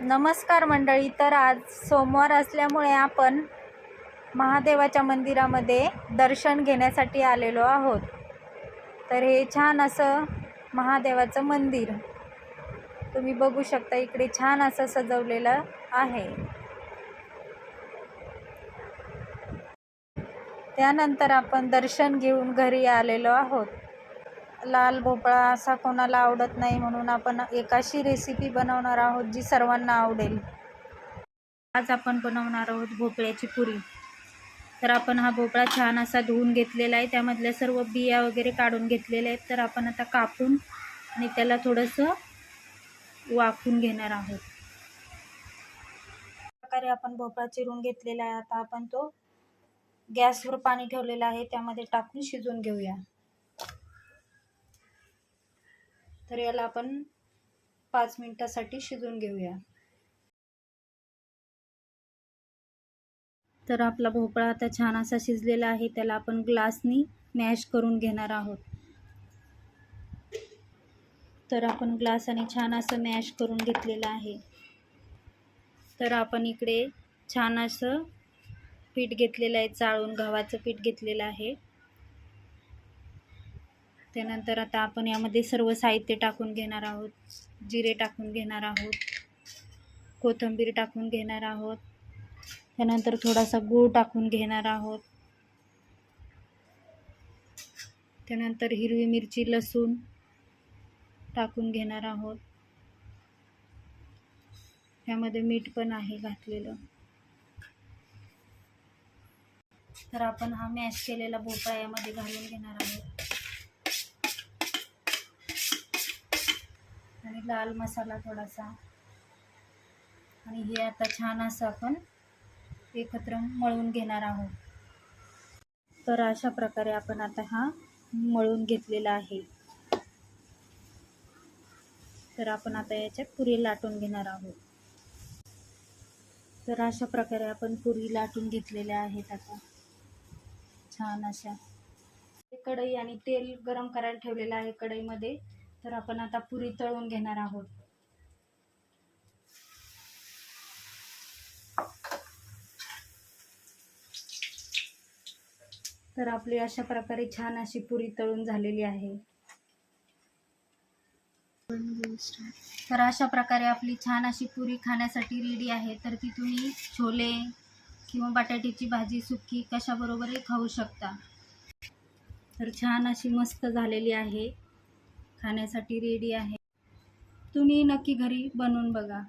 नमस्कार मंडळी. तर आज सोमवार असल्यामुळे आपण महादेवाच्या मंदिरामध्ये दर्शन घेण्यासाठी आलेलो आहोत. तर हे छान असं महादेवाचं मंदिर तुम्ही बघू शकता. इकडे छान असं सजवलेलं आहे. त्यानंतर आपण दर्शन घेऊन घरी आलेलो आहोत. लाल भोपळा असा कोणाला आवडत नाही, म्हणून आपण एक अशी रेसिपी बनवणार आहोत जी सर्वांना आवडेल. आज आपण बनवणार आहोत भोपळ्याची पुरी. तर आपण हा भोपळा छान असा धुवून घेतलेला आहे. त्यामधल्या सर्व बिया वगैरे काढून घेतलेल्या आहेत. तर आपण आता कापून आणि त्याला थोडंसं वाफवून घेणार आहोत. प्रकारे आपण भोपळा चिरून घेतलेला आहे. आता आपण तो गॅसवर पाणी ठेवलेलं आहे, त्यामध्ये टाकून शिजवून घेऊया. तर याला आपण 5 मिनिटासाठी शिजवून घेऊया. तर आपला भोपळा आता छान असा शिजलेला आहे. त्याला आपण ग्लासनी मॅश करून घेणार आहोत. तर आपण ग्लासाने छान असं मॅश करून घेतलेलं आहे. तर आपण इकडे छान असं पीठ घेतलेलं आहे, चाळून गव्हाचं पीठ घेतलेलं आहे. त्यानंतर आता आपण यामध्ये सर्व साहित्य टाकून घेणार आहोत. जिरे टाकून घेणार आहोत, कोथिंबीर टाकून घेणार आहोत, त्यानंतर थोडासा गूळ टाकून घेणार आहोत, त्यानंतर हिरवी मिरची, लसूण टाकून घेणार आहोत. यामध्ये मीठ पण आहे घातलेलं. तर आपण हा मॅश केलेला भोपळा यामध्ये घालून घेणार आहोत आणि लाल मसाला थोडासा, आणि हे आता छान असं आपण एकत्र मळून घेणार आहोत. तर अशा प्रकारे आपण आता हा मळून घेतलेला आहे. तर आपण आता याच्यात पुरी लाटून घेणार आहोत. तर अशा प्रकारे आपण पुरी लाटून घेतलेल्या आहेत. आता छान अशा कढई आणि तेल गरम करायला ठेवलेलं आहे कढईमध्ये. तर आपण आता पुरी तळून घेणार आहोत. तर आपली अशा प्रकारे छान अशी पुरी तळून झालेली आहे. तर अशा प्रकारे आपली छान अशी पुरी खाण्यासाठी रेडी आहे. तर ती तुम्ही छोले किंवा बटाट्याची भाजी सुक्की कशाबरोबरही खाऊ शकता. तर छान अशी मस्त झालेली आहे, खाण्यासाठी रेडी आहे. तुम्ही नक्की घरी बनवून बघा.